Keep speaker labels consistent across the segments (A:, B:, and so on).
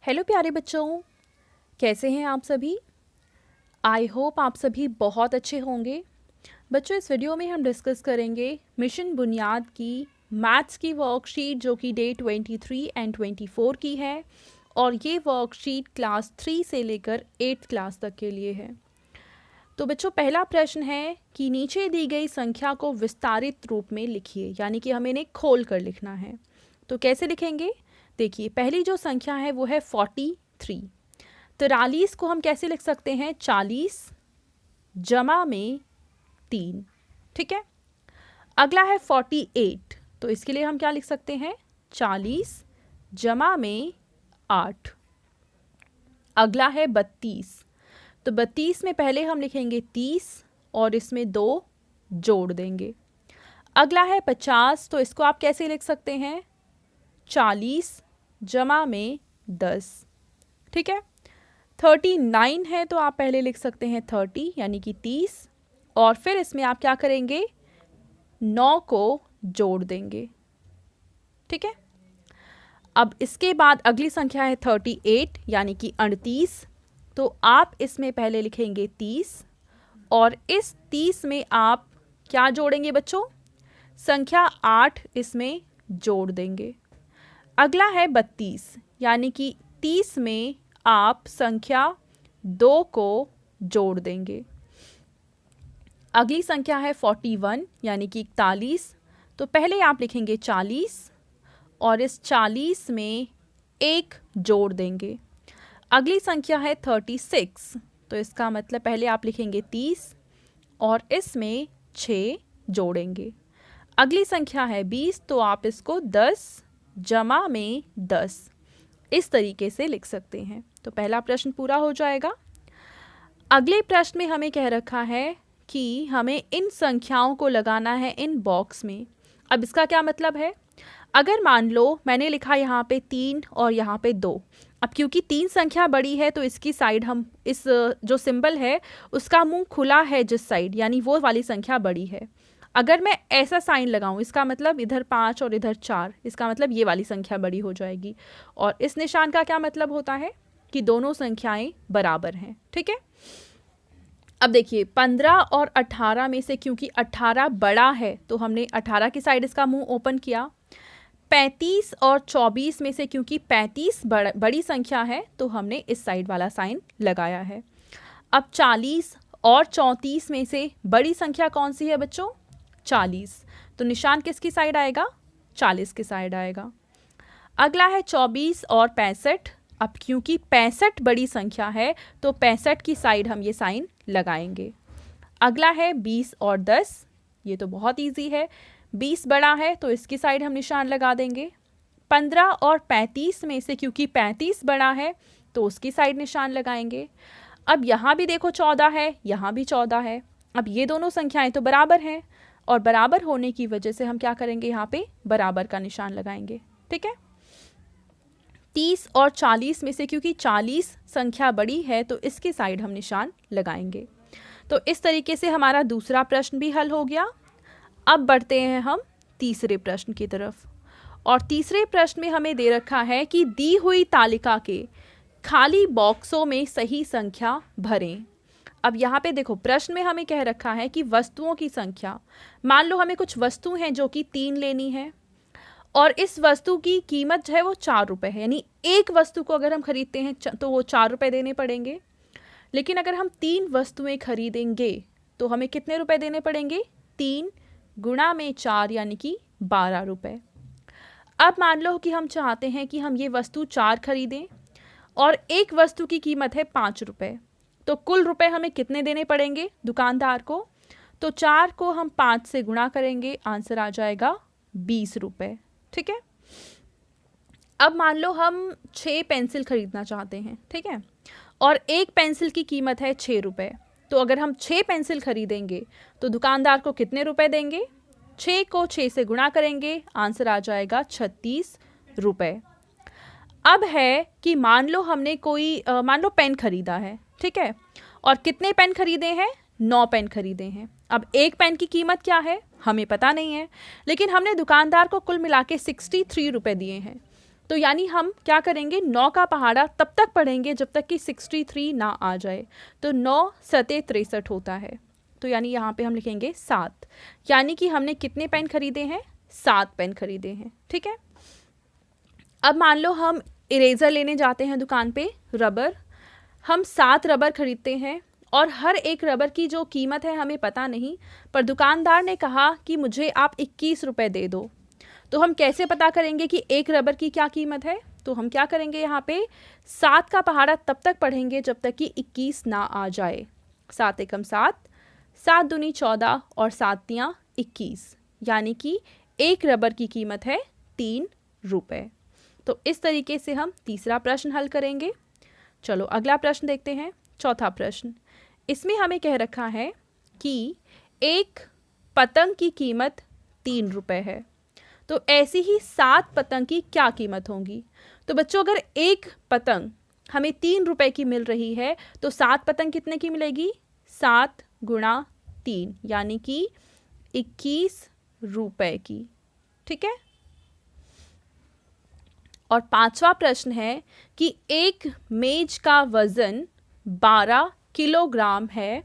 A: Hello प्यारे बच्चों, कैसे हैं आप सभी। आई होप आप सभी बहुत अच्छे होंगे। बच्चों, इस वीडियो में हम डिस्कस करेंगे मिशन बुनियाद की मैथ्स की वर्कशीट जो कि डे 23 एंड 24 की है, और ये वर्कशीट क्लास 3 से लेकर 8th क्लास तक के लिए है। तो बच्चों, पहला प्रश्न है कि नीचे दी गई संख्या को विस्तारित रूप में लिखिए, यानी कि हमें इन्हें खोल कर लिखना है। तो कैसे लिखेंगे? देखिए, पहली जो संख्या है वो है 43। 43 को हम कैसे लिख सकते हैं? 40 जमा में 3। ठीक है। अगला है 48, तो इसके लिए हम क्या लिख सकते हैं? 40 जमा में 8। अगला है 32, तो 32 में पहले हम लिखेंगे 30 और इसमें 2 जोड़ देंगे। अगला है 50, तो इसको आप कैसे लिख सकते हैं? 40 जमा में 10। ठीक है। 39 है, तो आप पहले लिख सकते हैं 30 यानी कि 30, और फिर इसमें आप क्या करेंगे? 9 को जोड़ देंगे। ठीक है। अब इसके बाद अगली संख्या है 38 यानी कि 38, तो आप इसमें पहले लिखेंगे 30 और इस 30 में आप क्या जोड़ेंगे बच्चों? संख्या 8 इसमें जोड़ देंगे। अगला है 32 यानी कि 30 में आप संख्या 2 को जोड़ देंगे। अगली संख्या है 41 यानी कि 41, तो पहले आप लिखेंगे 40 और इस 40 में 1 जोड़ देंगे। अगली संख्या है 36, तो इसका मतलब पहले आप लिखेंगे 30 और इसमें 6 जोड़ेंगे। अगली संख्या है 20, तो आप इसको 10 जमा में 10 इस तरीके से लिख सकते हैं। तो पहला प्रश्न पूरा हो जाएगा। अगले प्रश्न में हमें कह रखा है कि हमें इन संख्याओं को लगाना है इन बॉक्स में। अब इसका क्या मतलब है? अगर मान लो मैंने लिखा यहाँ पे 3 और यहाँ पे 2, अब क्योंकि 3 संख्या बड़ी है तो इसकी साइड हम इस जो सिंबल है उसका मुंह खुला है जिस साइड, यानी वो वाली संख्या बड़ी है। अगर मैं ऐसा साइन लगाऊं, इसका मतलब इधर 5 और इधर 4, इसका मतलब ये वाली संख्या बड़ी हो जाएगी। और इस निशान का क्या मतलब होता है? कि दोनों संख्याएं बराबर हैं। ठीक है। अब देखिए, 15 और 18 में से क्योंकि 18 बड़ा है तो हमने 18 की साइड इसका मुंह ओपन किया। 35 और 24 में से क्योंकि 35 बड़ी संख्या है तो हमने इस साइड वाला साइन लगाया है। अब 40 और 34 में से बड़ी संख्या कौन सी है बच्चों? 40, तो निशान किसकी साइड आएगा? 40 की साइड आएगा। अगला है 24 और 65, अब क्योंकि 65 बड़ी संख्या है तो 65 की साइड हम ये साइन लगाएंगे। अगला है 20 और 10, ये तो बहुत इजी है, 20 बड़ा है तो इसकी साइड हम निशान लगा देंगे। 15 और 35 में से क्योंकि 35 बड़ा है तो उसकी साइड निशान लगाएंगे। अब यहाँ भी देखो 14 है, यहाँ भी 14 है। अब ये दोनों संख्याएं तो बराबर हैं और बराबर होने की वजह से हम क्या करेंगे? यहाँ पे बराबर का निशान लगाएंगे। ठीक है। 30 और 40 में से क्योंकि 40 संख्या बड़ी है तो इसकी साइड हम निशान लगाएंगे। तो इस तरीके से हमारा दूसरा प्रश्न भी हल हो गया। अब बढ़ते हैं हम तीसरे प्रश्न की तरफ, और तीसरे प्रश्न में हमें दे रखा है कि दी हुई तालिका के खाली बॉक्सों में सही संख्या भरें। अब यहाँ पे देखो, प्रश्न में हमें कह रखा है कि वस्तुओं की संख्या, मान लो हमें कुछ वस्तु हैं जो कि 3 लेनी है और इस वस्तु की कीमत जो है वो 4 रुपये है, यानी एक वस्तु को अगर हम खरीदते हैं तो वो 4 रुपये देने पड़ेंगे। लेकिन अगर हम 3 वस्तुएं खरीदेंगे तो हमें कितने रुपए देने पड़ेंगे? 3 गुणा में 4 यानी कि 12 रुपये। अब मान लो कि हम चाहते हैं कि हम ये वस्तु 4 खरीदें और एक वस्तु की कीमत है 5 रुपये, तो कुल रुपए हमें कितने देने पड़ेंगे दुकानदार को? तो 4 को हम 5 से गुणा करेंगे, आंसर आ जाएगा 20 रुपये। ठीक है। अब मान लो हम 6 पेंसिल खरीदना चाहते हैं, ठीक है, और एक पेंसिल की कीमत है 6 रुपये, तो अगर हम 6 पेंसिल खरीदेंगे तो दुकानदार को कितने रुपए देंगे? 6 को 6 से गुणा करेंगे, आंसर आ जाएगा 36 रुपये। अब है कि मान लो हमने कोई मान लो पेन खरीदा है, ठीक है, और कितने पेन खरीदे हैं? 9 पेन खरीदे हैं। अब एक पेन की कीमत क्या है हमें पता नहीं है, लेकिन हमने दुकानदार को कुल मिला के 63 रुपये दिए हैं। तो यानी हम क्या करेंगे, 9 का पहाड़ा तब तक पढ़ेंगे जब तक कि 63 ना आ जाए। तो 9 सते 63 होता है, तो यानी यहाँ पे हम लिखेंगे 7, यानी कि हमने कितने पेन खरीदे हैं, 7 पेन खरीदे हैं। ठीक है, अब मान लो हम इरेज़र लेने जाते हैं दुकान पे, रबर, हम 7 रबर खरीदते हैं और हर एक रबर की जो कीमत है हमें पता नहीं, पर दुकानदार ने कहा कि मुझे आप 21 रुपये दे दो। तो हम कैसे पता करेंगे कि एक रबर की क्या कीमत है? तो हम क्या करेंगे, यहाँ पे 7 का पहाड़ा तब तक पढ़ेंगे जब तक कि 21 ना आ जाए। 7 एकम 7, 7 दूनी 14 और 7 तियाँ 21, यानी कि एक रबर की कीमत है 3 रुपये। तो इस तरीके से हम तीसरा प्रश्न हल करेंगे। चलो अगला प्रश्न देखते हैं, चौथा प्रश्न। इसमें हमें कह रखा है कि एक पतंग की कीमत 3 रुपये है, तो ऐसी ही 7 पतंग की क्या कीमत होंगी? तो बच्चों अगर एक पतंग हमें 3 रुपये की मिल रही है तो 7 पतंग कितने की मिलेगी? 7 गुणा 3, यानी कि 21 रुपये की। ठीक है, और पांचवा प्रश्न है कि एक मेज का वजन 12 किलोग्राम है,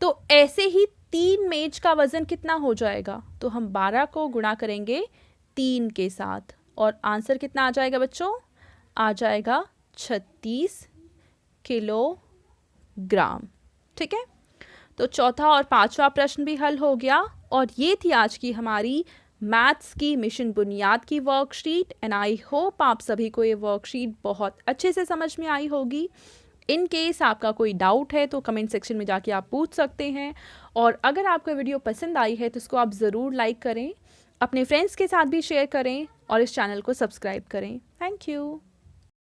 A: तो ऐसे ही 3 मेज का वजन कितना हो जाएगा? तो हम 12 को गुणा करेंगे 3 के साथ और आंसर कितना आ जाएगा बच्चों? आ जाएगा 36 किलोग्राम। ठीक है, तो चौथा और पांचवा प्रश्न भी हल हो गया और ये थी आज की हमारी मैथ्स की मिशन बुनियाद की वर्कशीट। एंड आई होप आप सभी को ये वर्कशीट बहुत अच्छे से समझ में आई होगी। इन केस आपका कोई डाउट है तो कमेंट सेक्शन में जाके आप पूछ सकते हैं, और अगर आपको वीडियो पसंद आई है तो इसको आप ज़रूर लाइक करें, अपने फ्रेंड्स के साथ भी शेयर करें और इस चैनल को सब्सक्राइब करें। Thank you.